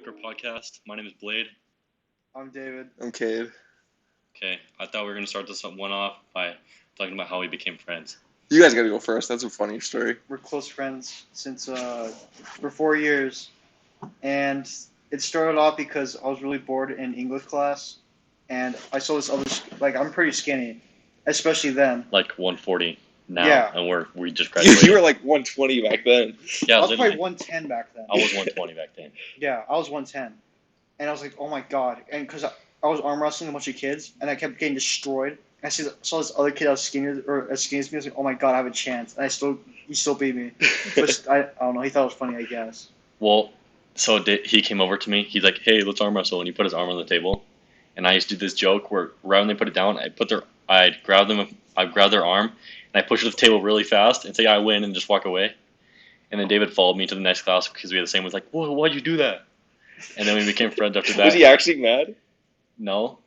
Mediocre podcast. My name is Blade. I'm David. I'm Cade. Okay, I thought we were going to start this one off by talking about how we became friends. You guys gotta go first. That's a funny story. We're close friends since for 4 years, and it started off because I was really bored in English class, and I saw this other I'm pretty skinny, especially then. Like 140 now, Yeah. and we just graduated. You were like 120 back then. Yeah, I was literally. probably 110 back then. I was 120 back then. Yeah, I was 110, and I was like, oh my god, and because I was arm wrestling a bunch of kids, and I kept getting destroyed. I saw this other kid that was skinnier or as skinny as me. I was like, oh my god, I have a chance, and he still beat me. But I don't know. He thought it was funny, I guess. Well, so he came over to me. He's like, "Hey, let's arm wrestle," and he put his arm on the table. And I used to do this joke where right when they put it down, I'd grab their arm, and I push it to the table really fast and say I win, and just walk away. And then David followed me to the next class because we had the same. Was like, "Whoa, why'd you do that?" And then we became friends after that. Was he actually mad? No.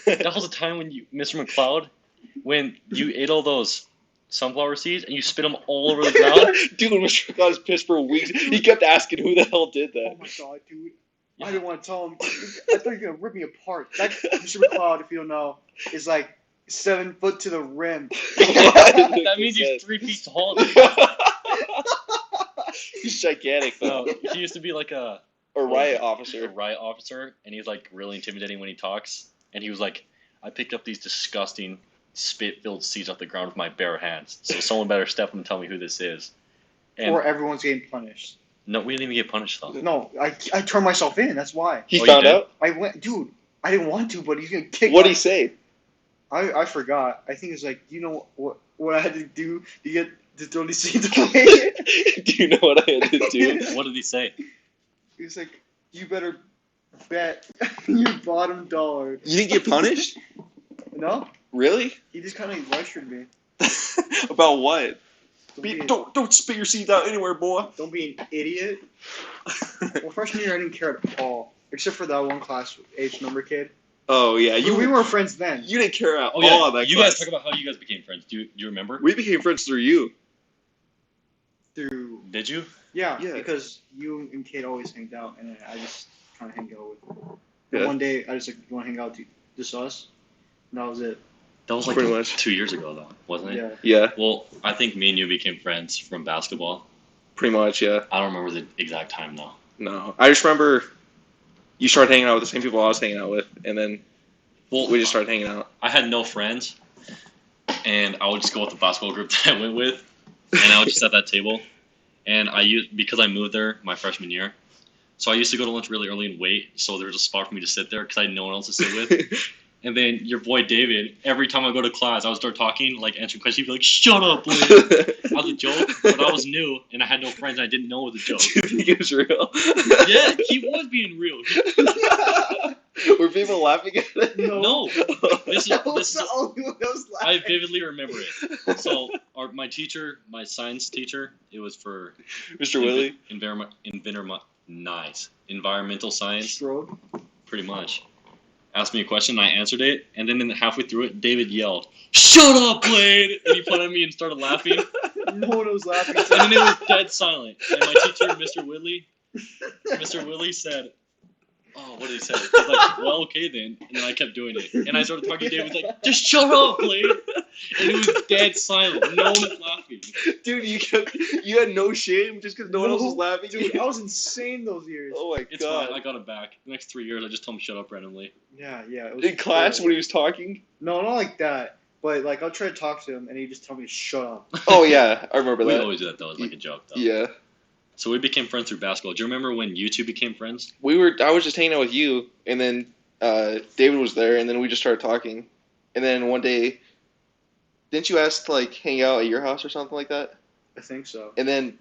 That was the time when Mr. McLeod, when you ate all those sunflower seeds and you spit them all over the ground. Dude, Mr. McLeod was pissed for weeks. He kept asking who the hell did that. Oh my god, dude. I didn't want to tell him. I thought you were going to rip me apart. That Mr. McLeod, if you don't know, is like 7 foot to the rim. That means he's 3 feet tall. He's gigantic, though. No, he used to be like a riot a officer. riot officer, and he's like really intimidating when he talks. And he was like, I picked up these disgusting spit-filled seeds off the ground with my bare hands. So someone better step up and tell me who this is. And Or everyone's getting punished. no, we didn't even get punished though. No, I turned myself in. That's why. He Oh, you found did? out? I went, dude. I didn't want to, but he's gonna kick. What'd he say? I forgot. I think it's like, you know what I had to do to get to throw these seeds away. Do you know what I had to do? What did he say? He was like, you better bet your bottom dollar. You didn't get punished? No, Really? he just kind of lectured me. About what? Don't, Don't spit your seeds out anywhere, boy. don't be an idiot. Well, freshman year I didn't care at all, except for that one class H number kid. Oh yeah, We weren't friends then. You didn't care at Oh yeah, all of that you class. guys talk about how you guys became friends. Do you remember? We became friends through you. Through Did you? yeah, Yeah. because you and Kate always hanged out, and I just kind of hang out with. Yeah. One day I just like, you want to hang out, just us? And that was it. That was like Pretty much. 2 years ago though, wasn't it? Yeah. Yeah, Well, I think me and you became friends from basketball. pretty much. Yeah. I don't remember the exact time though. No, I just remember you started hanging out with the same people I was hanging out with, and then Well, we just started hanging out. I had no friends, and I would just go with the basketball group that I went with, and I would just sit at that table. And because I moved there my freshman year, so I used to go to lunch really early and wait, so there was a spot for me to sit there because I had no one else to sit with. And then your boy David, every time I go to class, I would start talking, like answering questions. He'd be like, "Shut up, Blake." That was a joke, but I was new and I had no friends. And I didn't know it was a joke. Do you think it was real? Yeah, he was being real. Were people laughing at it? No, this That was is the only one that was I laughing. vividly remember it. So my science teacher, it was for Mr. Willie? environmental science, Strode. pretty much. Asked me a question, I answered it, and then halfway through it, David yelled, "Shut up, Blade!" And he pointed at me and started laughing, and No one was laughing. then it was dead silent. And my teacher, Mr. Willie said, "Oh, what did he say?" He's like, "Well, okay then." And then I kept doing it, and I started talking to David. Was like, "Just shut up, Blade!" And it was dead silent. No one was laughing. Dude, you had no shame just because no one else was laughing? Dude, I was insane those years. Oh my It's god. fine. I got it back. The next 3 years, I just told him to shut up randomly. Yeah. It was In class horrible. when he was talking? No, not like that. But like, I'll try to talk to him, and he just tell me to shut up. Oh yeah, I remember We that. always do that though. It's like a joke though. Yeah. So we became friends through basketball. Do you remember when you two became friends? I was just hanging out with you, and then David was there, and then we just started talking. And then one day, didn't you ask to like hang out at your house or something like that? I think so. And then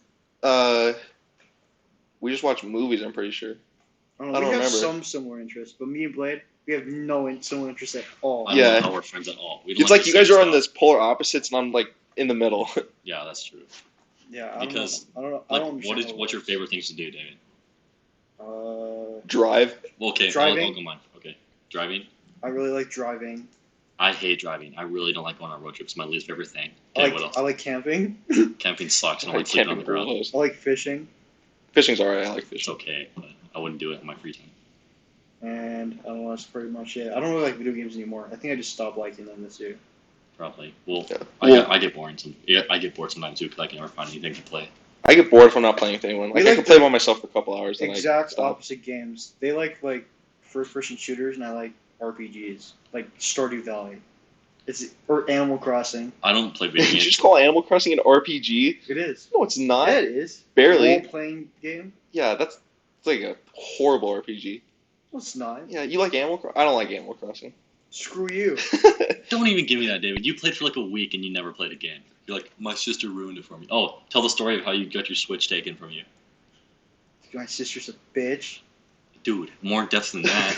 we just watched movies, I'm pretty sure. I I don't don't we have remember. some similar interests, but me and Blade, we have no similar interests at all. I don't Yeah. know how we're friends at all. We don't It's like the you guys same are on stuff. this polar opposites, and I'm like in the middle. Yeah, that's true. Yeah, I Because, don't know. I Like, don't understand. what's your favorite things to do, David? Drive. Well, okay, Driving? I'll go mine. Okay, driving. I really like driving. I hate driving. I really don't like going on road trips. It's my least favorite thing. I Okay, like what else? I like camping. Camping sucks. I I don't like sleeping on can't the be ground. close. I like fishing. Fishing's alright. I like It's fishing. okay, but I wouldn't do it in my free time. And I don't know, that's pretty much it. I don't really like video games anymore. I think I just stopped liking them this year. Probably. Well, Yeah. I get bored. I get bored sometimes too because I can never find anything to play. I get bored if I'm not playing with anyone. Like, We I like can play the by myself for a couple hours. Then Exact I stop. opposite games. They like first-person shooters, and I like RPGs, like Stardew Valley. Or Animal Crossing. I don't play video Did you games. just call Animal Crossing an RPG? It is. No, it's not. Yeah, it is. Barely. Role-playing game. Yeah, it's like a horrible RPG. No, it's not. Yeah, you like Animal Crossing? I don't like Animal Crossing. Screw you. Don't even give me that, David. You played for like a week and you never played a game. You're like, my sister ruined it for me. Oh, tell the story of how you got your Switch taken from you. My sister's a bitch. Dude, more in depth than that.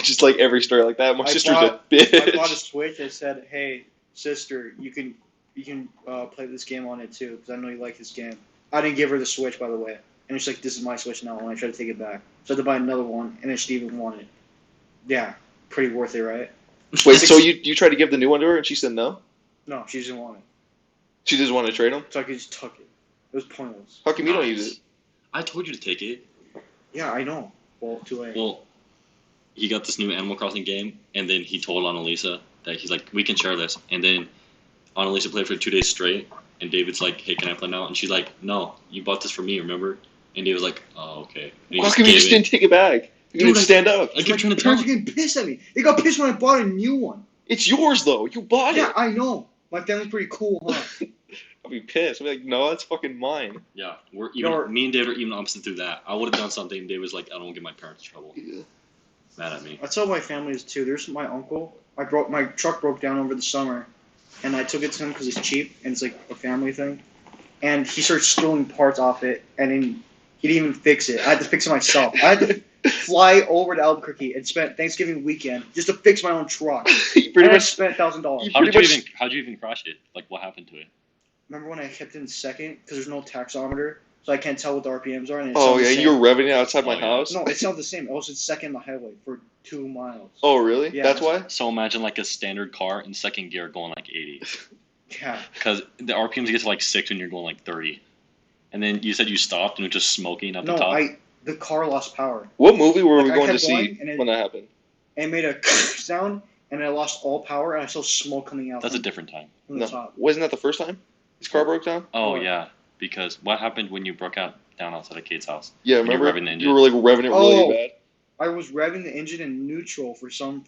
Just like every story like that. My sister's a bitch. I bought a Switch. I said, "Hey, sister, you can play this game on it too because I know you like this game." I didn't give her the Switch, by the way, and she's like, "This is my Switch now," and I tried to take it back. So I had to buy another one, and then she didn't even want it. Yeah, pretty worth it, right? Wait, so you tried to give the new one to her and she said no? No, she didn't want it. She just wanted to trade them? So I just took it. It was pointless. How come you don't use it? I told you to take it. Yeah, I know. Well, too late. Well, he got this new Animal Crossing game, and then he told Annalisa that he's like, we can share this. And then Annalisa played for 2 days straight, and David's like, hey, can I play now? And she's like, no, you bought this for me, remember? And David's like, oh, okay. And he How come you just didn't take it back? You didn't stand up. I kept trying to My tell parents are him. getting pissed at me. They got pissed when I bought a new one. It's yours, though. You bought Yeah, it. I know. My family's pretty cool, huh? I'll be pissed. I'll be like, no, that's fucking mine. Yeah, No, me and David are even opposite through that. I would have done something, and David was like, I don't want to get my parents in trouble. Yeah. Mad at me. That's how my family is too. There's my uncle. My truck broke down over the summer, and I took it to him because it's cheap and it's like a family thing. And he started stealing parts off it, and then he didn't even fix it. I had to fix it myself. I had to fly over to Albuquerque and spend Thanksgiving weekend just to fix my own truck. You pretty And I much. spent $1,000. How'd you even crash it? Like, what happened to it? Remember when I kept it in second because there's no tachometer, so I can't tell what the RPMs are. And it Oh, sounds yeah, the same. you were revving it outside my Oh, yeah. house? No, it sounds the same. I was in second on the highway for 2 miles. Oh, really? Yeah. That's why? So imagine like a standard car in second gear going like 80. Yeah. Because the RPMs get to like 6 when you're going like 30. And then you said you stopped and it was just smoking at the No, top. the car lost power. What movie were we Like, I going to kept see going, and it- when that happened? And it made a sound, and I lost all power, and I saw smoke coming out That's a from, different time. from the No. top. Wasn't that the first time his car broke down? Oh, What? yeah. Because what happened when you broke out down outside of Kate's house? Yeah, When you were remember? revving the engine. You were like revving it really Oh. bad. I was revving the engine in neutral for some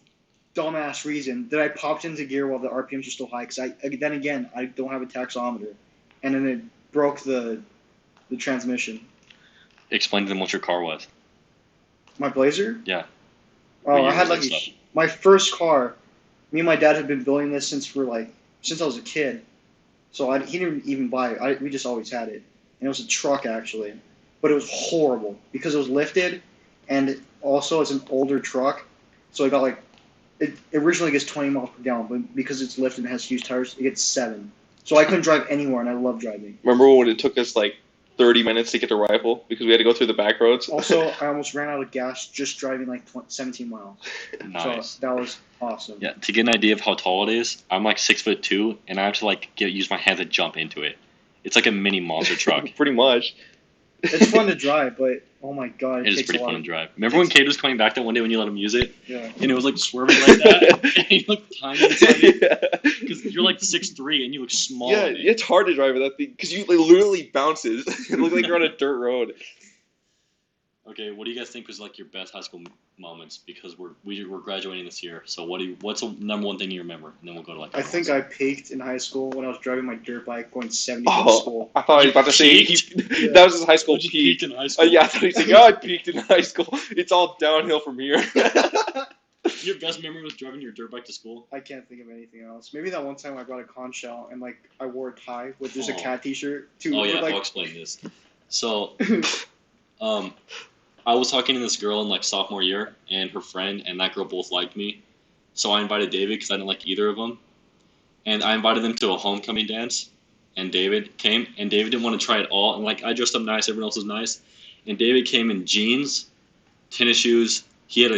dumbass reason that I popped into gear while the RPMs were still high. Because then again, I don't have a tachometer, and then it broke the transmission. Explain to them what your car was. My Blazer? Yeah. Oh, What I had year like was it? my first car. Me and my dad had been building this since I was a kid. So he didn't even buy it. We just always had it, and it was a truck actually, but it was horrible because it was lifted, and also it's an older truck, so I got like it originally gets 20 miles per gallon, but because it's lifted and has huge tires, it gets 7. So I couldn't drive anywhere, and I love driving. Remember when it took us like 30 minutes to get to Rifle because we had to go through the back roads? Also, I almost ran out of gas just driving like 17 miles. Nice. So that was awesome. Yeah, to get an idea of how tall it is, I'm like 6'2", and I have to like use my hand to jump into it. It's like a mini monster truck. Pretty much. It's fun to drive, but oh my god, It is takes pretty a lot. fun to drive. Remember when Kate was coming back that one day when you let him use it, Yeah. and it was like swerving like that, and he looked tiny inside it Yeah, because you're like 6'3" and you look small. yeah, in it. it's hard to drive with that thing because you like, literally bounces. It looks like you're on a dirt road. Okay, what do you guys think was like your best high school moments? Because we're graduating this year. So what's the number one thing you remember? And then we'll go to like. I think I peaked in high school when I was driving my dirt bike going 70 to Oh, school. I thought I was about to say Yeah. that was his high school You peak. peaked in high school. Yeah, I thought he was saying, oh, I peaked in high school. It's all downhill from here. Your best memory was driving your dirt bike to school. I can't think of anything else. Maybe that one time I brought a conch shell and like I wore a tie with just a Oh. cat t-shirt too. Oh yeah, like, I'll explain this. So, I was talking to this girl in like sophomore year, and her friend and that girl both liked me. So I invited David because I didn't like either of them, and I invited them to a homecoming dance. And David came, and David didn't want to try it all. And like I dressed up nice, everyone else was nice, and David came in jeans, tennis shoes. He had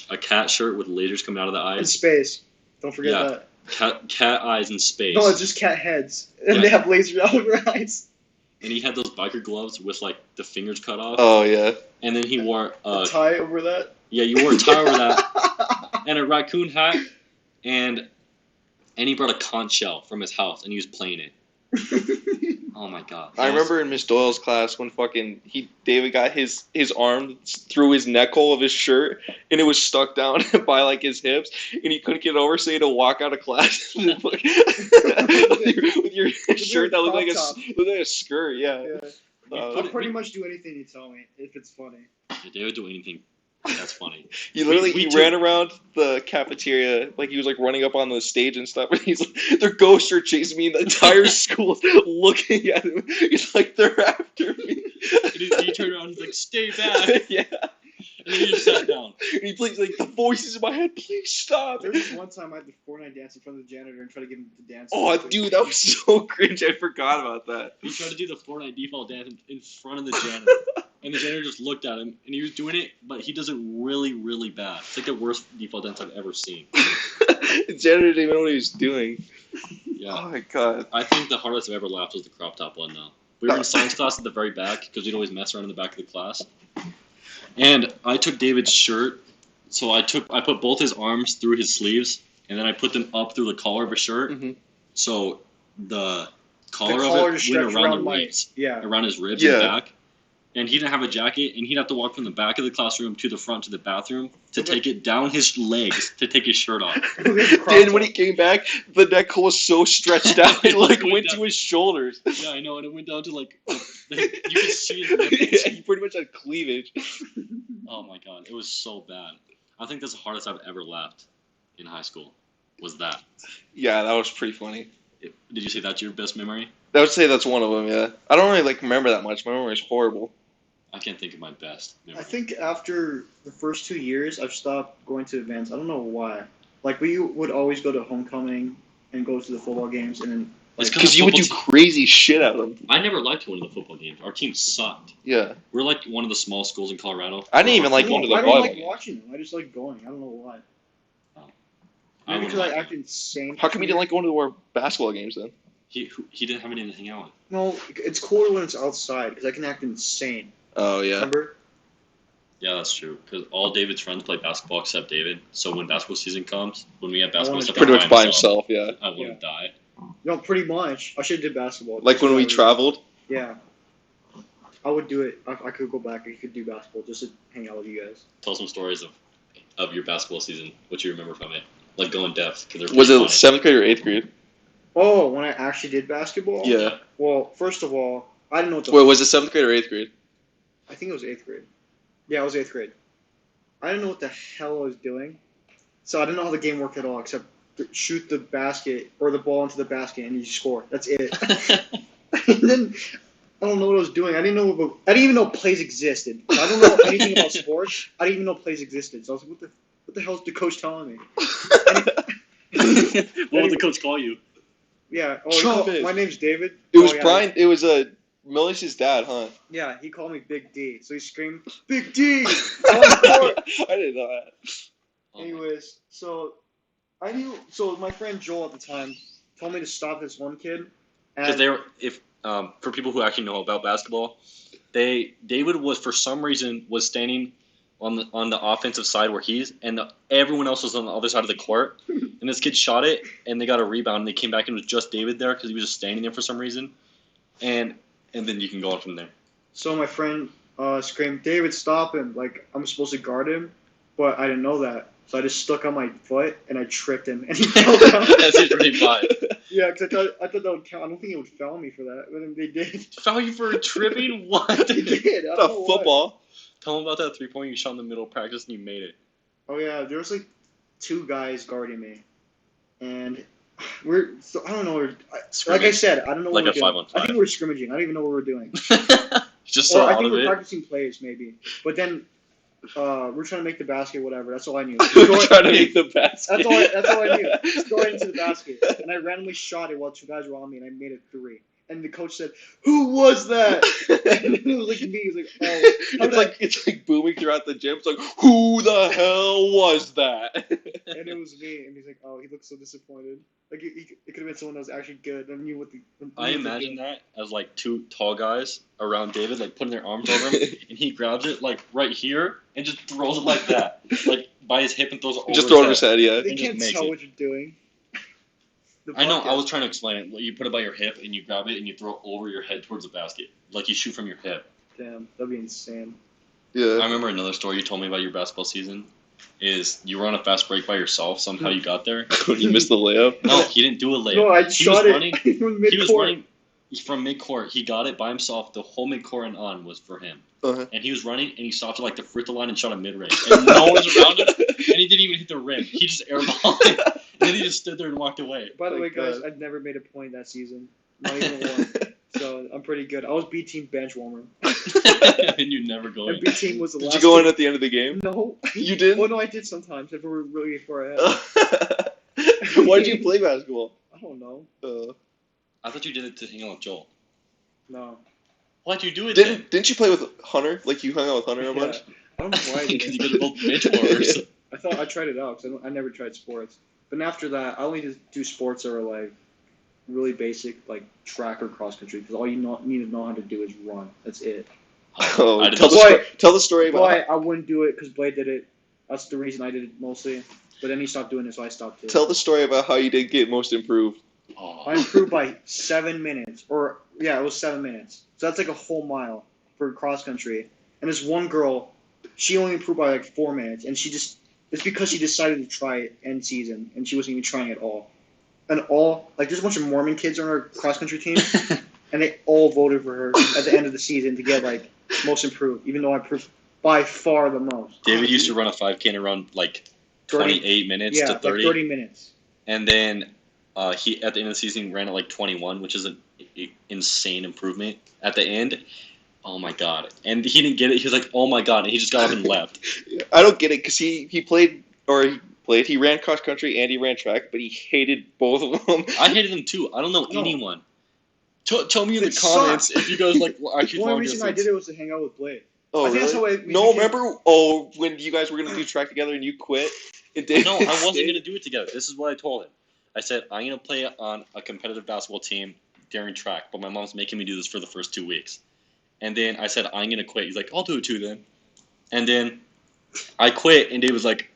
a cat shirt with lasers coming out of the in eyes. space. Don't forget Yeah. that. Cat eyes in space. No, it's just cat heads, and Yeah. they have lasers out of their eyes. And he had those biker gloves with like the fingers cut off. Oh, yeah. and then he wore A tie over that. yeah, you wore a tie over that, and a raccoon hat, and he brought a conch shell from his house, and he was playing it. Oh my god! I remember in Miss Doyle's class when David got his arm through his neck hole of his shirt, and it was stuck down by like his hips, and he couldn't get it over, so he had to walk out of class with your shirt that looked like a skirt. Yeah. I'll pretty much do anything you tell me if it's funny. Yeah, they would do anything. That's funny. He ran around the cafeteria like he was like running up on the stage and stuff. And he's like, their ghosts are chasing me, and the entire school's looking at him. He's like, they're after me. And he turned around. He's like, stay back. Yeah. And then he just sat down. And he plays like the voices in my head. Please stop. There was one time I had the Fortnite dance in front of the janitor and tried to get him to dance. Oh, dude, that was so cringe. I forgot about that. He tried to do the Fortnite default dance in front of the janitor. And the janitor just looked at him, and he was doing it, but he does it really, really bad. It's like the worst default dance I've ever seen. The janitor didn't even know what he was doing. Yeah. Oh my god. I think the hardest I've ever laughed was the crop top one, though. We were in science class at the very back, because we'd always mess around in the back of the class. And I took David's shirt, so I put both his arms through his sleeves, and then I put them up through the collar of his shirt. Mm-hmm. So the collar of it went around the ribs. Yeah. Around his ribs and back. And he didn't have a jacket, and he'd have to walk from the back of the classroom to the front to the bathroom to take it down his legs to take his shirt off. Then when he came back, the neck hole was so stretched out, it like went to his shoulders. Yeah, I know, and it went down to like you could see his nipples. Yeah, he pretty much had cleavage. Oh my god, it was so bad. I think that's the hardest I've ever laughed in high school. Was that? Yeah, that was pretty funny. Did you say that's your best memory? I would say that's one of them. Yeah, I don't really remember that much. My memory is horrible. I can't think of my best memory. I think after the first 2 years, I've stopped going to events. I don't know why. Like, we would always go to homecoming and go to the football games, and then... It's because you would do crazy shit out of them. I never liked going to the football games. Our team sucked. Yeah. We're like one of the small schools in Colorado. I didn't even like going to the volleyball games. I don't like watching them. I just like going. I don't know why. Maybe because I act insane. How come you didn't like going to our basketball games then? He didn't have anything to hang out with. No, it's cooler when it's outside because I can act insane. Oh, yeah. Remember? Yeah, that's true. Because all David's friends play basketball except David. So when basketball season comes, when we have basketball stuff, pretty much by himself, yeah. I want to die. No, pretty much. I should have did basketball. Like when we traveled? Yeah. I would do it. I could go back and could do basketball just to hang out with you guys. Tell some stories of your basketball season. What you remember from it. Like, go in depth. Was it 7th grade or 8th grade? Oh, when I actually did basketball? Yeah. Well, first of all, I didn't know what the... Wait, was it 7th grade or 8th grade? I think it was 8th grade. Yeah, it was 8th grade. I didn't know what the hell I was doing. So I didn't know how the game worked at all, except shoot the basket or the ball into the basket and you score. That's it. And then I don't know what I was doing. I didn't even know plays existed. I don't know anything about sports. I didn't even know plays existed. So I was like, what the hell is the coach telling me? What would the coach call you? Yeah. Oh, my name's David. It was Brian. It was Melissa's dad, huh? Yeah, he called me Big D. So he screamed, Big D! I didn't know that. Anyways, so my friend Joel at the time told me to stop this one kid. Because for people who actually know about basketball, David was for some reason was standing on the offensive side where everyone else was on the other side of the court, and this kid shot it, and they got a rebound, and they came back and it was just David there because he was just standing there for some reason, and then you can go on from there. So my friend screamed, David, stop him! Like I'm supposed to guard him, but I didn't know that, so I just stuck on my foot and I tripped him, and he fell down. That's it, pretty fine. Yeah, because I thought that would count. I don't think it would foul me for that, but then they did. Foul you for tripping? What? They did. I don't know football. Why. Tell him about that 3-point you shot in the middle of practice and you made it. Oh yeah, there was like 2 guys guarding me, and I don't know. Like I said, I don't know what we're doing. 5-on-5. I think we're scrimmaging. I don't even know what we're doing. Just so I think we're practicing plays maybe, but then we're trying to make the basket. Whatever. That's all I knew. We're trying to make the basket. That's all I knew. Just go right into the basket, and I randomly shot it while 2 guys were on me, and I made it 3. and the coach said, "Who was that?" And it was like me. He was like, "Oh, It's like booming throughout the gym. It's like, who the hell was that? And it was me, and he's like, "Oh, he looks so disappointed. Like it could have been someone that was actually good." And knew what the. I imagine that as like two tall guys around David, like putting their arms over him, and he grabs it like right here and just throws it like that, like by his hip and throws it over. Just throw it over his head, yeah. They can't tell what you're doing. I know. I was trying to explain it. You put it by your hip, and you grab it, and you throw it over your head towards the basket, like you shoot from your hip. Damn, that'd be insane. Yeah. I remember another story you told me about your basketball season. Is you were on a fast break by yourself. Somehow you got there. You missed the layup. No, he didn't do a layup. No, I he shot was it running. from mid-court. He was running from mid-court. He got it by himself. The whole mid-court and on was for him. Uh-huh. And he was running, and he stopped at like the free throw line and shot a mid-range. And no one was around him, and he didn't even hit the rim. He just airballed it. And then he just stood there and walked away. By the way, guys, I've never made a point that season. Not even one. So I'm pretty good. I was B team bench warmer. And you never go in. And B team was the Did last. you go in team. at the end of the game? No. You did? Well, no, I did sometimes if we were really far ahead. Why did you play basketball? I don't know. I thought you did it to hang out with Joel. No. Why'd you do it then? Didn't you play with Hunter? Like you hung out with Hunter a bunch? I don't know why I did Because it. you guys are both bench warmers. I thought I tried it out because I never tried sports. But after that, I only just do sports that are like really basic, like track or cross country. Because all you need to know how to do is run. That's it. Oh, I did tell the story about. Why I wouldn't do it because Blade did it. That's the reason I did it mostly. But then he stopped doing it, so I stopped too. Tell the story about how you did get most improved. I improved by 7 minutes, or yeah, it was 7 minutes. So that's like a whole mile for cross country. And this one girl, she only improved by like 4 minutes, and it's because she decided to try it end season, and she wasn't even trying at all. And there's a bunch of Mormon kids on her cross country team, and they all voted for her at the end of the season to get like most improved, even though I improved by far the most. David used to run a 5K in around like 28 minutes to 30. Like 30 minutes. And then he at the end of the season ran at like 21, which is an insane improvement at the end. Oh my god! And he didn't get it. He was like, "Oh my god!" And he just got up and left. I don't get it because he ran cross country and he ran track, but he hated both of them. I hated them too. I don't know anyone. Tell me in the It comments sucks. if you guys like actually. The only reason I did it was to hang out with Blade. Oh, I think really? that's how we No, became- remember? When you guys were gonna do track together and you quit? No, I wasn't gonna do it together. This is what I told him. I said I'm gonna play on a competitive basketball team during track, but my mom's making me do this for the first 2 weeks. And then I said I'm gonna quit. He's like, I'll do it too then. And then I quit, and Dave was like,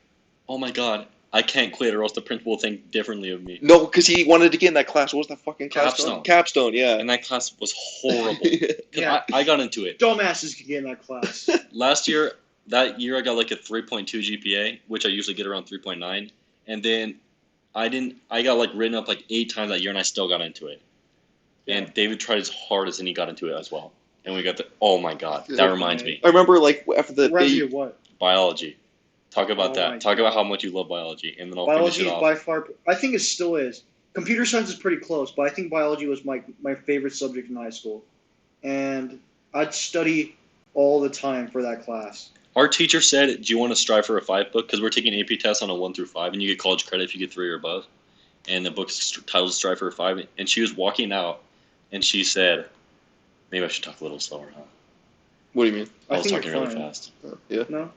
"Oh my god, I can't quit, or else the principal will think differently of me." No, because he wanted to get in that class. What was that fucking class? Capstone. Capstone, yeah. And that class was horrible. Yeah. I got into it. Dumbasses could get in that class. That year I got like a 3.2 GPA, which I usually get around 3.9. And then I got like written up like 8 times that year, and I still got into it. And David tried his hardest, and he got into it as well. And we got oh my god, that reminds me. I remember like after the Review what? Biology. Talk about Oh that. my Talk God. about how much you love biology, and then I'll Biology finish is it off. by far. I think it still is. Computer science is pretty close, but I think biology was my favorite subject in high school, and I'd study all the time for that class. Our teacher said, "Do you want to strive for a 5 book? Because we're taking AP tests on a 1 through 5, and you get college credit if you get 3 or above." And the book's titled "Strive for a 5." And she was walking out, and she said, "Maybe I should talk a little slower, huh?" What do you mean? I was think talking you're really fine. fast. Yeah. No.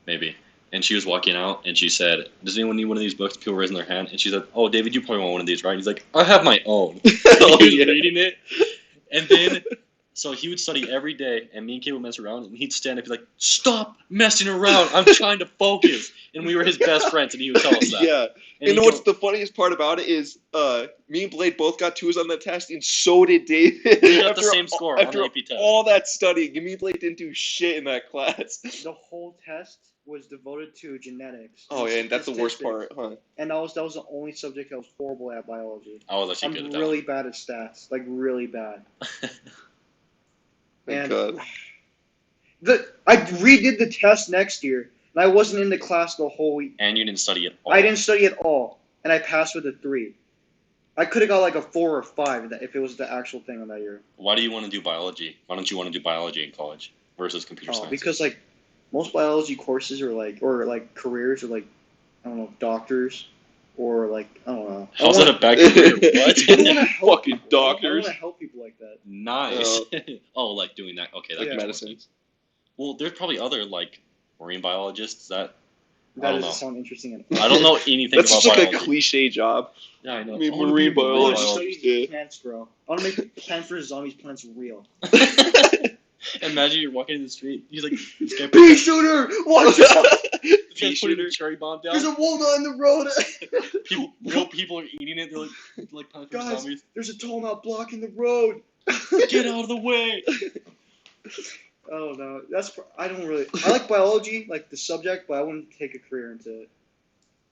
Maybe. And she was walking out, and she said, "Does anyone need one of these books?" People raising their hand, and she said, "Oh, David, you probably want one of these, right?" And he's like, "I have my own." So he was reading it, and then so he would study every day, and me and Kate would mess around, and he'd stand up, and be like, "Stop messing around! I'm trying to focus." And we were his best friends, and he would tell us that. Yeah. And And he'd what's go, the funniest part about it is, me and Blade both got 2s on the test, and so did David. we got the same score on After the AP test. all that studying, me and Blade didn't do shit in that class. The whole test was devoted to genetics. Oh yeah, and that's the worst statistics. part, huh? And that was the only subject I was horrible at biology. I was actually good I'm at that. really bad at stats, like really bad. Thank And God. I redid the test next year, and I wasn't in the class the whole week. And you didn't study at all. I didn't study at all, and I passed with a 3. I could have got like a 4 or 5 if it was the actual thing on that year. Why do you want to do biology? Why don't you want to do biology in college versus computer science? Because like most biology courses are like careers are like I don't know, doctors or like I don't know. How's that a bad career? What? Fucking I doctors. want to help people like that. Nice. Oh, like doing that. Okay, that Like makes more medicine. sense. Well, there's probably other like marine biologists that I That don't doesn't know. sound interesting at all. I don't know anything That's about just like biology. a cliche job. Yeah, I know. I mean, I wanna marine be a I want to biologist. study Yeah. plants grow. I want to make plants for zombies plants real. Imagine you're walking in the street. He's like, this guy Bee shooter! Watch out! putting shooter. the cherry bomb down. There's a walnut in the road! Real people are eating it. They're like Plants vs. Guys, Zombies. there's a tall nut blocking the road! Get out of the way. Oh no, I don't really. I like biology, like the subject, but I wouldn't take a career into it.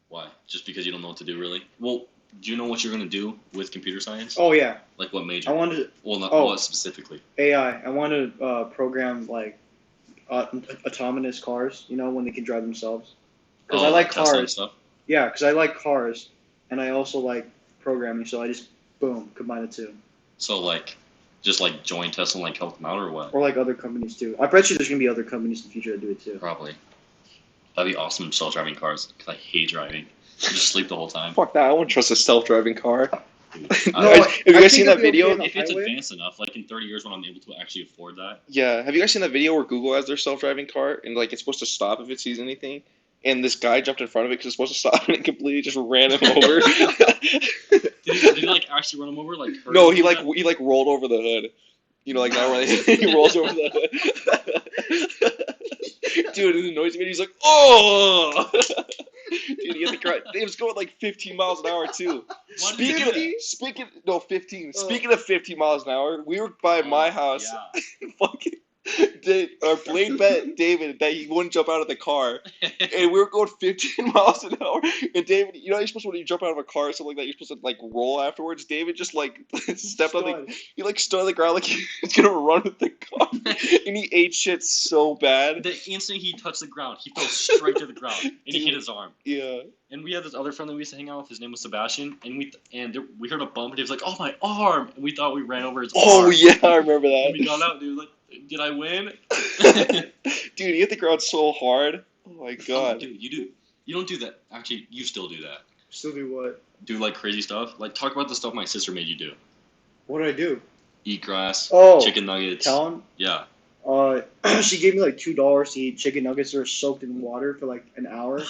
Why? Just because you don't know what to do, really? Well, do you know what you're gonna do with computer science? Oh yeah, Like what major? I wanted Well, not oh. what specifically. AI. I want to program like autonomous cars. You know, when they can drive themselves. Because I like Tesla and cars. stuff. Yeah, because I like cars, and I also like programming. So I just boom combine the two. So like, just like join Tesla and like help them out or what? Or like other companies too. I bet you there's gonna be other companies in the future that do it too. Probably. That'd be awesome. Self-driving cars. Cause I hate driving. You just sleep the whole time. Fuck that! I wouldn't trust a self-driving car. Dude, No, Have you I guys think seen it'll that be okay video? on the if it's highway. advanced enough, like in 30 years when I'm able to actually afford that. Yeah. Have you guys seen that video where Google has their self-driving car and like it's supposed to stop if it sees anything? And this guy jumped in front of it because it's supposed to stop and it completely just ran him over. Did he like actually run him over? Like hurt No, him he with like that? he like rolled over the hood. You know, like now where he rolls over the hood. Dude, in the noise video, he's like, oh! Dude, he had the car. It was going like 15 miles an hour too. Why did he do that? Speaking Speaking of 50 miles an hour, we were by my house. Yeah. Fucking Blaine bet David that he wouldn't jump out of the car, and we were going 15 miles an hour. And David, you know, you're supposed to, when you jump out of a car or something like that, you're supposed to like roll afterwards. David just like stepped on the, he like stood on the ground like he was gonna run with the car, and he ate shit so bad. The instant he touched the ground, he fell straight to the ground, and he hit his arm. Yeah. And we had this other friend that we used to hang out with. His name was Sebastian, and we heard a bump, and he was like, "Oh, my arm!" And we thought we ran over his arm. Oh yeah, I remember And we that. got out, dude. Like, did I win? Dude, he hit the ground so hard. Oh my god. Dude, you don't do that. Actually, you still do that. Still do what? Do like crazy stuff. Like talk about the stuff my sister made you do. What did I do? Eat grass. Oh, Chicken nuggets. Talon. Yeah. She gave me like $2 to eat chicken nuggets that are soaked in water for like an hour.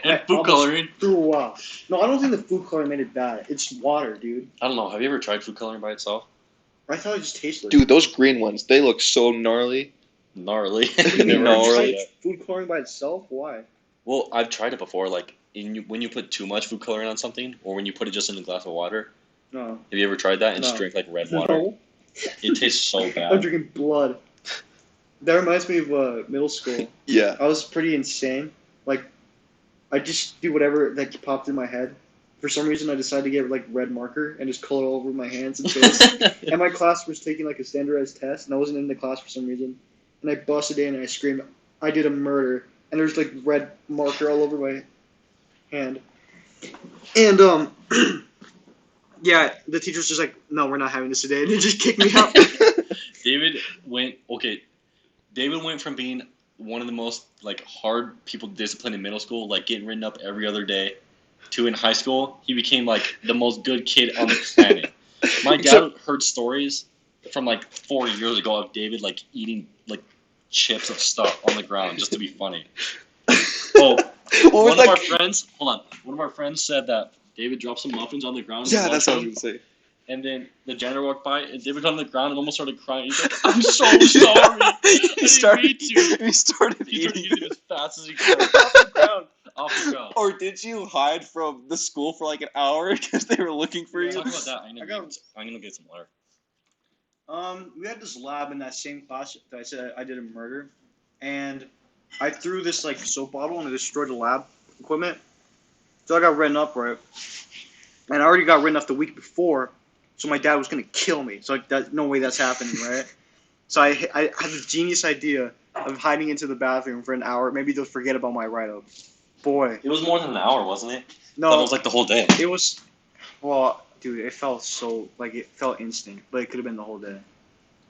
And food coloring. Threw up. No, I don't think the food coloring made it bad. It's water, dude. I don't know. Have you ever tried food coloring by itself? I thought it just tasted. Dude, those green ones, they look so gnarly. Gnarly. Never Never gnarly. tried tried it. food coloring by itself. Why? Well, I've tried it before. Like when you put too much food coloring on something, or when you put it just in a glass of water. No. Have you ever tried that and just No. drink like red water? No. It tastes so I'm bad. drinking blood. That reminds me of middle school. Yeah. I was pretty insane. Like, I just do whatever that popped in my head. For some reason, I decided to get like red marker and just color all over my hands and face. And my class was taking like a standardized test, and I wasn't in the class for some reason. And I busted in and I screamed, "I did a murder!" And there's like red marker all over my hand. And yeah, the teacher's just like, "No, we're not having this today," and he just kicked me out. David went from being one of the most like hard people to discipline in middle school, like getting written up every other day, to in high school he became like the most good kid on the planet. My dad heard stories from like 4 years ago of David like eating like chips of stuff on the ground just to be funny. Oh, one of our friends said that David dropped some muffins on the ground. Yeah, that's what I was gonna say. And then the janitor walked by, and David got on the ground and almost started crying. He's like, "I'm so sorry." He started eating eating. as fast as he could off the ground. Or did you hide from the school for like an hour because they were looking for you? Talk about that. I'm I got- gonna get some water. We had this lab in that same class that I said I did a murder, and I threw this like soap bottle and it destroyed the lab equipment. So I got written up, right? And I already got written up the week before, so my dad was gonna kill me. So like, no way that's happening, right? So I had this genius idea of hiding into the bathroom for an hour. Maybe they'll forget about my write-up. Boy, It was more than an hour, wasn't it? no, That was like the whole day. it was. Well, dude, it felt so like it felt instant, but it could have been the whole day.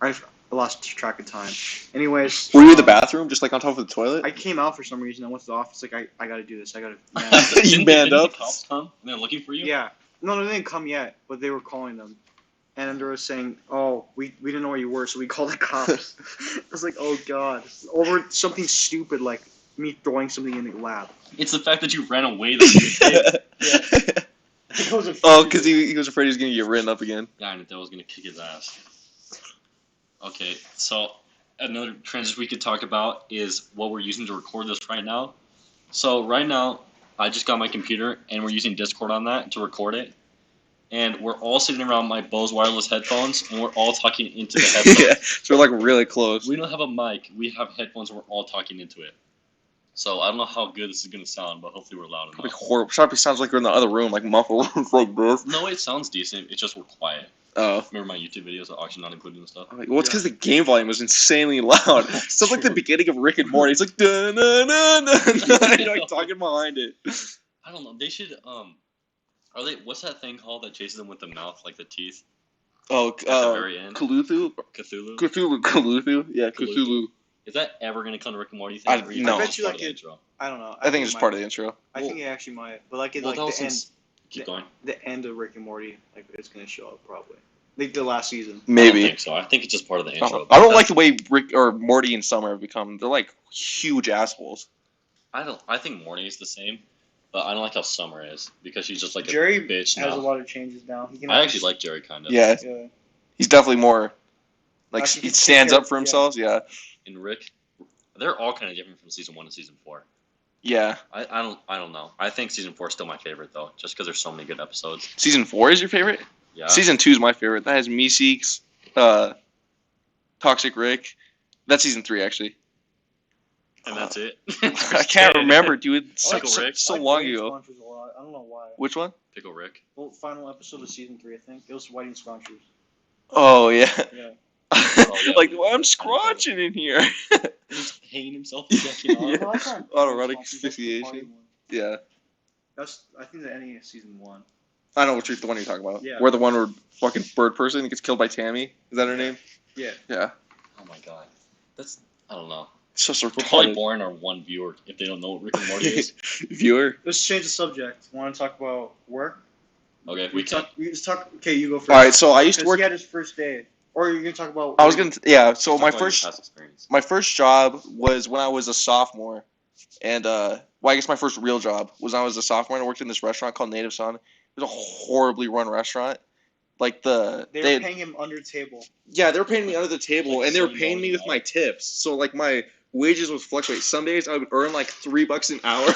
I lost track of time. Anyways, Were you in the bathroom, just like on top of the toilet? I came out for some reason. I went to the office. Like I got to do this. I got to. You Didn't manned the up. cops come and they're looking for you? Yeah, No, they didn't come yet, but they were calling them. And then they were saying, "Oh, we didn't know where you were, so we called the cops." I was like, "Oh God!" Over something stupid like me throwing something in the lab. It's the fact that you ran away that you did. Oh, because he was afraid he was gonna get written up again. Yeah, I knew that was gonna kick his ass. Okay, so another transition we could talk about is what we're using to record this right now. So right now, I just got my computer and we're using Discord on that to record it. And we're all sitting around my Bose wireless headphones and we're all talking into the headphones. Yeah, so we're like really close. We don't have a mic. We have headphones and we're all talking into it. So I don't know how good this is gonna sound, but hopefully we're loud Probably enough. horrible. Probably sounds like we're in the other room, like muffled. It's like this. No, it sounds decent. It's just we're quiet. Oh. Remember my YouTube videos, the auction not including and stuff? Well, it's because the game volume was insanely loud. It sounds like the beginning of Rick and Morty. It's like dun dun dun dun. You're like talking behind it. I don't know. They should are they? What's that thing called that chases them with the mouth, like the teeth? Oh, At the very end. Cthulhu. Cthulhu. Cthulhu. Yeah, Cthulhu. Is that ever gonna come to Rick and Morty thing? I or you no. think I it's bet you part like of the it- intro? I don't know. I think it's it just part might. of the intro. I think it actually might, but like Well, like that was the end, since. Keep going. the end of Rick and Morty, like it's gonna show up probably. Like the last season. I don't Maybe. think so. I think it's just part of the intro. I don't like the way Rick or Morty and Summer have become. They're like huge assholes. I think Morty is the same, but I don't like how Summer is because she's just like Jerry a bitch has now. a lot of changes now. He can I actually like Jerry kind of. Yeah, Yeah. he's definitely more like Actually, he he stands takes up for care- himself. Yeah. And Rick, they're all kind of different from season 1 to season 4. Yeah. I don't know. I think season 4 is still my favorite though, just because there's so many good episodes. Season 4 is your favorite? Yeah. Season 2 is my favorite. That has Meeseeks, Toxic Rick. That's season 3 actually. And that's it. I can't remember, dude. So, Pickle so, Rick. so I like long Whiting ago. Scrunchers a lot. I don't know why. Which one? Pickle Rick. Well, final episode of season 3, I think. It was Whiting Scrunchers. Oh yeah. Yeah. yeah. Like well, I'm scratching in here. He's hanging himself jacking off. Yeah. No, that's not Autoerotic Scrunchers, that's the asphyxiation. party one. Yeah. That's I think the ending of season 1. I know the one you're talking about. Yeah. Where the one where fucking bird person gets killed by Tammy. Is that her name? Yeah. Yeah. Oh my god. That's I don't know. It's so We're probably retarded. boring our one viewer if they don't know what Rick and Morty is. Viewer. Let's change the subject. Want to talk about work? Okay, we can. We just talk. Okay, you go first. All right. So I used to Because work. he had his first day. Or you're gonna talk about. I was gonna. Yeah. So Talk my about your first. past experience. My first job was when I was a sophomore, and well, I guess my first real job was when I was a sophomore. And I worked in this restaurant called Native Son. It was a horribly run restaurant. Like They were they paying him under table. yeah, they were paying me under the table, Like and they were $7 paying me an with hour. my tips. So like my wages would fluctuate. Some days I would earn like $3 an hour,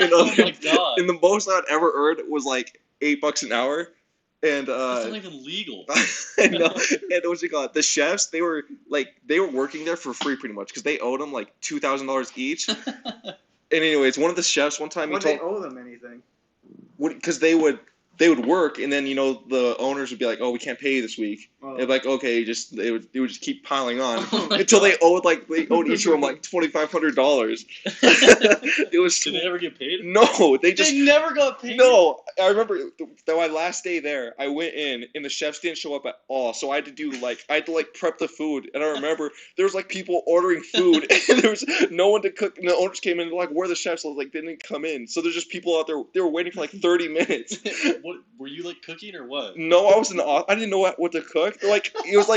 and Oh my god. and the most I'd ever earned was like $8 an hour. And That's not even legal. I know. And what's it called? The chefs, they were working there for free pretty much because they owed them like $2,000 each. And anyways, one of the chefs one time Would he they told owe them anything? because they would work and then the owners would be like, oh, we can't pay you this week. Oh. They'd be like, okay, they would just keep piling on Oh my until God. they owed each of them like $2,500. It was Did they ever get paid? no, they just They never got paid. no, I remember my last day there. I went in and the chefs didn't show up at all, so I had to prep the food. And I remember there was like people ordering food, and there was no one to cook. And the owners came in and like, "Where are the chefs?" I was like, "They didn't come in." So there's just people out there. They were waiting for like 30 minutes. What were you like cooking or what? No, I didn't know what to cook. Like it was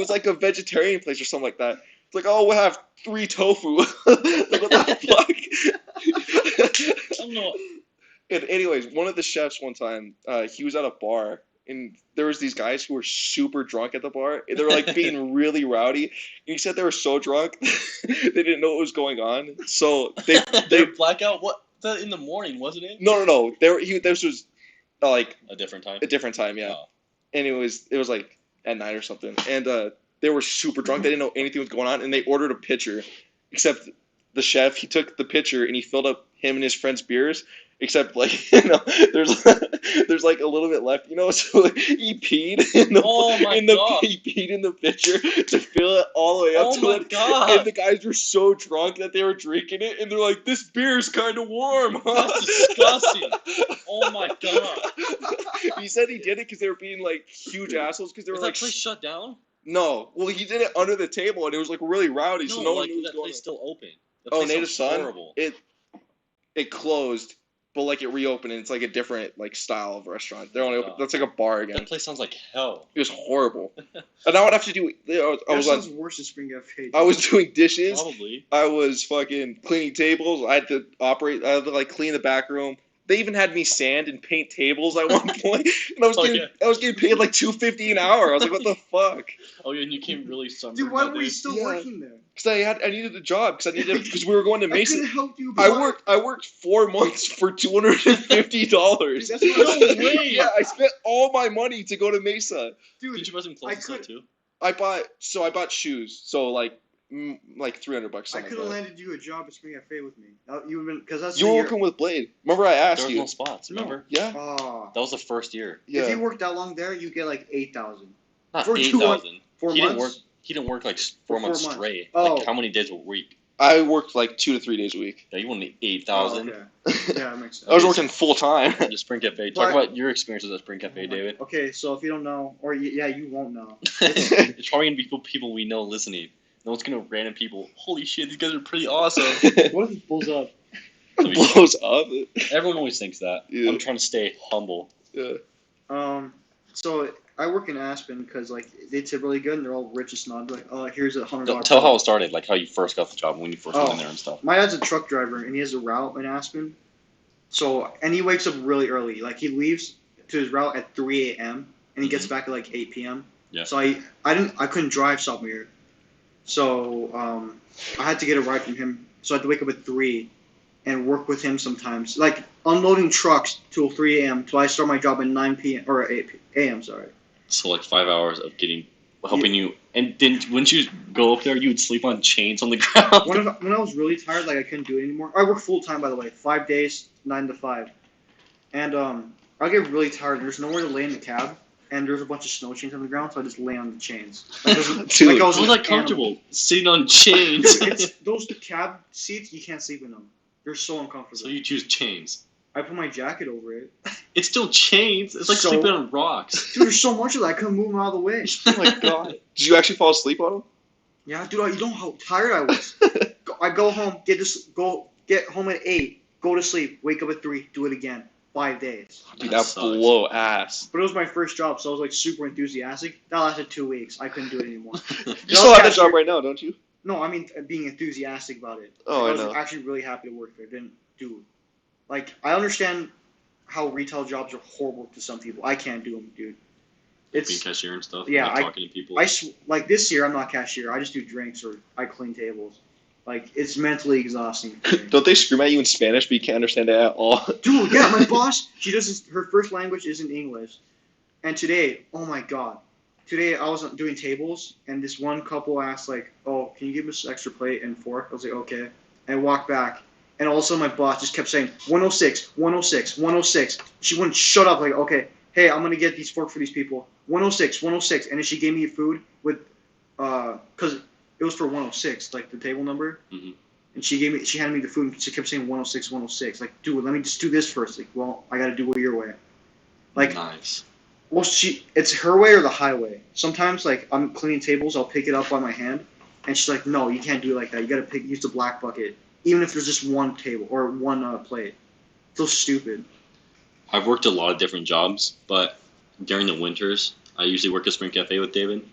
like a vegetarian place or something like that. It's like, oh, we'll have 3 tofu. Like, what the fuck? I don't know. And anyways, one of the chefs one time, he was at a bar, and there was these guys who were super drunk at the bar. And they were like being really rowdy. And he said they were so drunk, they didn't know what was going on. So They blackout. What? That in the morning, wasn't it? no. This was like A different time. a different time, yeah. Oh. And it was like at night or something. And they were super drunk. They didn't know anything was going on, and they ordered a pitcher. Except the chef, he took the pitcher and he filled up him and his friend's beers. Except like there's like a little bit left, So he peed in the Oh my God. he peed in the pitcher to fill it all the way up Oh to my it. God. And the guys were so drunk that they were drinking it, and they're like, "This beer is kind of warm." Huh? That's disgusting. Oh my god. He said he did it because they were being like huge assholes because they were Was like that place shut down? no. Well, he did it under the table, and it was like really rowdy, so no one like knew what was that going place on. still open. That Oh, place Native sounds Son. horrible. It closed but like it reopened and it's like a different like style of restaurant. They're only open. God. That's like a bar again. That place sounds like hell. It was horrible. And I would have to do. I That was sounds on. worse than Spring Cafe. I was doing dishes. Probably. I was fucking cleaning tables. I had to operate. I had to like clean the back room. They even had me sand and paint tables at one point, and I was getting paid like $2.50 an hour. I was like, what the fuck? Oh yeah, and you came really sunburned. Dude, why that were you day. still Yeah. working there? Because I needed a job because we were going to I could Mason. have helped you. I worked 4 months for $250. That's no way. Yeah, I spent all my money to go to Mesa. Dude, Did you buy some clothes I and stuff could- too? I bought shoes. So like $300. I Something could like have that. landed you a job at Spring Cafe with me. You would been because that's You were the year- working with Blade. Remember I asked There was you? no spots. No. Remember? Yeah. Oh. That was the first year. Yeah. If you worked that long there, you get like 8,000. Not For 8,000. 4 He didn't work. months. He didn't work like For 4 months 4 months. straight. Oh. Like how many days a week? I worked like 2 to 3 days a week. Yeah, you won't need Oh, 8,000. okay. Yeah, that makes sense. I was working full time. The Spring Cafe. Talk But- about your experiences at Spring Cafe, David. Okay, so if you don't know, or yeah, you won't know. It's probably gonna be people we know listening. No one's gonna random people. Holy shit, these guys are pretty awesome. What if it blows up? Blows up. Everyone always thinks that. Yeah. I'm trying to stay humble. Yeah. So I work in Aspen because like they tip really good and they're all rich and snobs. Like, oh, here's $100. Tell how it started, like how you first got the job when you first went Oh. in there and stuff. My dad's a truck driver and he has a route in Aspen. So and he wakes up really early. Like he leaves to his route at 3 a.m. and he gets back at like 8 p.m. Yeah. So I couldn't drive sophomore year. So I had to get a ride from him. So I had to wake up at 3 and work with him sometimes. Like unloading trucks till 3 a.m. till I start my job at 9 p.m. or 8 a.m. Sorry. So like 5 hours of helping you. And wouldn't you go up there? You would sleep on chains on the ground. When I was really tired, like I couldn't do it anymore. I work full time, by the way, 5 days, 9 to 5. And I get really tired. There's nowhere to lay in the cab, and there's a bunch of snow chains on the ground, so I just lay on the chains. Like, Dude, like I was How's an that comfortable? animal. Sitting on chains. Dude, it's those cab seats. You can't sleep in them. They're so uncomfortable. So you choose chains. I put my jacket over it. It's still chains. It's like So- sleeping on rocks. Dude, there's so much of that. I couldn't move them out of the way. Oh my god. Did you actually fall asleep on him? Yeah, dude, you know how tired I was. I go home, get home at 8, go to sleep, wake up at 3, do it again. 5 days. Dude, That that sucks. blow ass. But it was my first job, so I was like super enthusiastic. That lasted 2 weeks. I couldn't do it anymore. You still have that job right now, don't you? No, I mean being enthusiastic about it. Oh, Like, I I was know. actually really happy to work there. Didn't do like I understand how retail jobs are horrible to some people. I can't do them, dude. Being It's cashier and stuff. Yeah, like talking to people. like this year I'm not cashier. I just do drinks or I clean tables. Like it's mentally exhausting for me. Don't they scream at you in Spanish, but you can't understand it at all? Dude, yeah, my boss, she does her first language isn't English. And today, oh my god. Today I was doing tables and this one couple asked like, "Oh, can you give us extra plate and fork?" I was like, "Okay." And I walked back and also my boss just kept saying 106, 106, 106. She wouldn't shut up like, "Okay, hey, I'm going to get these forks for these people. 106, 106." And then she gave me food with cuz it was for 106, like the table number. Mhm. And she handed me the food and she kept saying 106, 106. Like, dude, let me just do this first. Like, well, I got to do it your way. Like, nice. well, it's her way or the highway. Sometimes, like, I'm cleaning tables, I'll pick it up by my hand, and she's like, "No, you can't do it like that. You gotta use the black bucket, even if there's just one table or one plate." So stupid. I've worked a lot of different jobs, but during the winters, I usually work at Spring Cafe with David.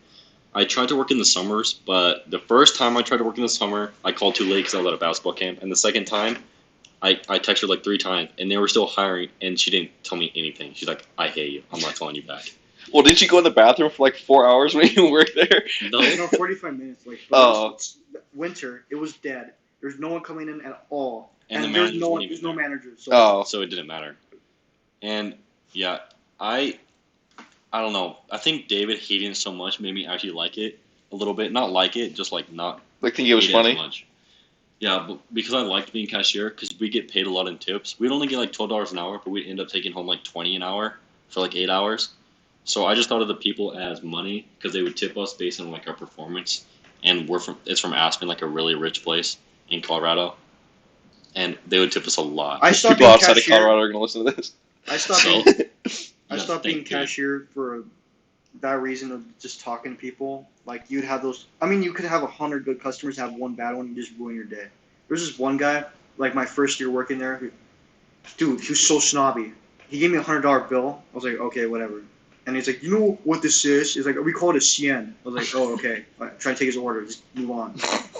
I tried to work in the summers, but the first time I tried to work in the summer, I called too late because I was at a basketball camp. And the second time, I texted her like 3 times, and they were still hiring, and she didn't tell me anything. She's like, "I hate you. I'm not calling you back." Well, didn't you go in the bathroom for like 4 hours when you worked there? No. No, 45 minutes. Like, Oh. it's winter. It was dead. There's no one coming in at all, And the there's managers no weren't even there's no there. manager. So Oh. So it didn't matter. And yeah, I don't know. I think David hating it so much made me actually like it a little bit. Not like it, just like not Like, think it was hate it as funny? much. Yeah, but because I liked being cashier, because we get paid a lot in tips. We'd only get like $12 an hour, but we'd end up taking home like 20 an hour for like 8 hours. So I just thought of the people as money because they would tip us based on like our performance. And it's from Aspen, like a really rich place in Colorado, and they would tip us a lot. I stopped People being outside of cashier. Colorado are going to listen to this. I stopped. So, Being, I yeah, stopped being thank you. cashier for that reason of just talking to people. Like you'd have those. I mean, you could have 100 good customers, have one bad one, and just ruin your day. There's this one guy, like my first year working there. Dude, he was so snobby. He gave me $100 bill. I was like, okay, whatever. And he's like, you know what this is? He's like, we call it a CN. I was like, oh, okay. Trying to take his order. Just move on.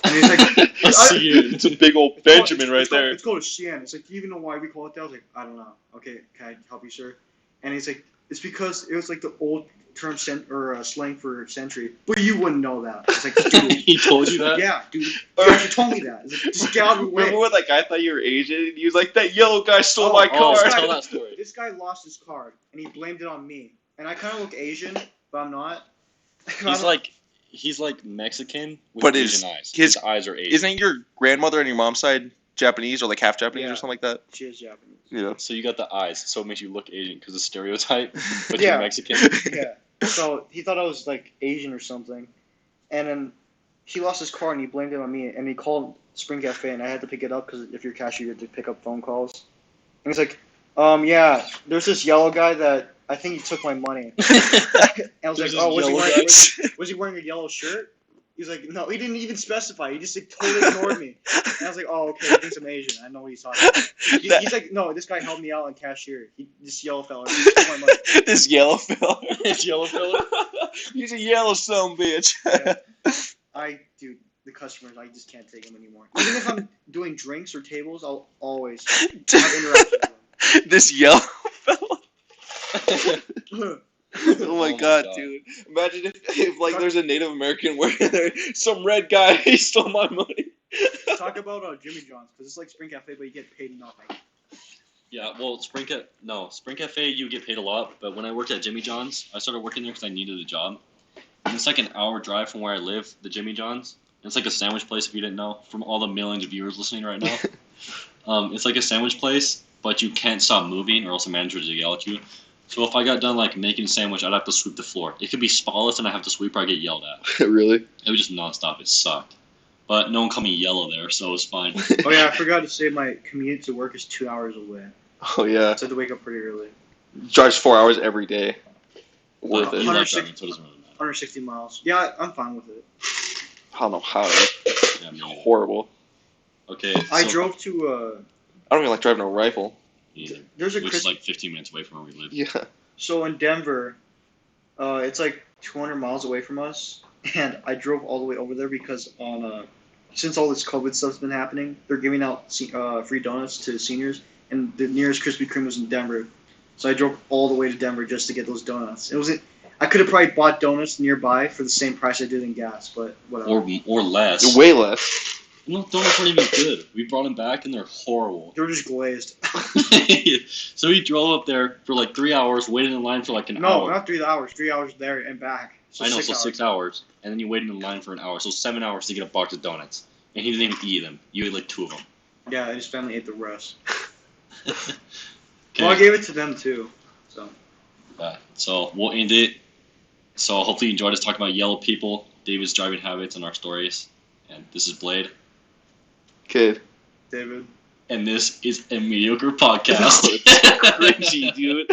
And he's like, It's a big old Benjamin right there. It's called a CN. It's like, do you even know why we call it that? I was like, I don't know. Okay, can I help you, sir? And he's like, it's because it was like the old term slang for century. But you wouldn't know that. It's like, dude. He told you that? Yeah, dude. He actually told me that. It's like, just get out of the way. Remember when that guy thought you were Asian? He was like, that yellow guy stole my car. Tell that story. This guy lost his card, and he blamed it on me. And I kind of look Asian, but I'm not. He's like Mexican with But Asian eyes. his eyes are Asian. Isn't your grandmother on your mom's side Japanese or like half Japanese Yeah. or something like that? She is Japanese. Yeah. So you got the eyes, so it makes you look Asian because of stereotype, but Yeah. you're Mexican. Yeah. So he thought I was like Asian or something, and then he lost his car and he blamed it on me. And he called Spring Cafe and I had to pick it up because if you're cashier, you have to pick up phone calls. And he's like, yeah, there's this yellow guy that I think he took my money. And I was There's like, oh, this was he wearing a yellow shirt? He's like, no, he didn't even specify. He just like totally ignored me. And I was like, oh, okay, he thinks I'm Asian. I know what he's talking about. He's like, no, this guy helped me out on cashier. This yellow fella. He took my money. This yellow fella. This yellow fella. He's a yellow son bitch. Yeah. Dude, the customers, I just can't take them anymore. Even if I'm doing drinks or tables, I'll always have interactions with This yellow fella. them. Oh my god, God. dude. Imagine if like there's a Native American working there, some red guy, he stole my money. Talk about Jimmy John's, because it's like Spring Cafe, but you get paid nothing. Yeah, well, Spring Cafe, you get paid a lot, but when I worked at Jimmy John's, I started working there because I needed a job. And it's like an hour drive from where I live, the Jimmy John's. It's like a sandwich place, if you didn't know, from all the millions of viewers listening right now. It's like a sandwich place, but you can't stop moving or else the manager would yell at you. So if I got done like making a sandwich, I'd have to sweep the floor. It could be spotless and I have to sweep or I get yelled at. Really? It was just nonstop. It sucked. But no one called me yellow there, so it was fine. Oh yeah, I forgot to say my commute to work is 2 hours away. Oh yeah. So I had to wake up pretty early. Drives 4 hours every day. Worth You it. like 160 driving, so it doesn't really matter. 160 miles. Yeah, I'm fine with it. I don't know how. Yeah, me neither. Horrible. Okay, I so- drove to I don't even like driving a rifle. Either. there's a Which is Chris. like 15 minutes away from where we live. Yeah. So in Denver, it's like 200 miles away from us, and I drove all the way over there because since all this COVID stuff's been happening, they're giving out free donuts to seniors, and the nearest Krispy Kreme was in Denver, so I drove all the way to Denver just to get those donuts. I could have probably bought donuts nearby for the same price I did in gas, but whatever. Or less. Way less. No, donuts weren't even good. We brought them back and they're horrible. They were just glazed. So we drove up there for like 3 hours, waited in line for like an No, hour. not 3 hours. 3 hours there and back. So I know, 6 so hours. 6 hours. And then you waited in line for an hour. So 7 hours to get a box of donuts. And he didn't even eat them. You ate like 2 of them. Yeah, and his family ate the rest. Okay. Well, I gave it to them too. So So we'll end it. So hopefully you enjoyed us talking about yellow people, David's driving habits, and our stories. And this is Blade. Kid. David. And this is a Mediocre podcast. Cringy, dude.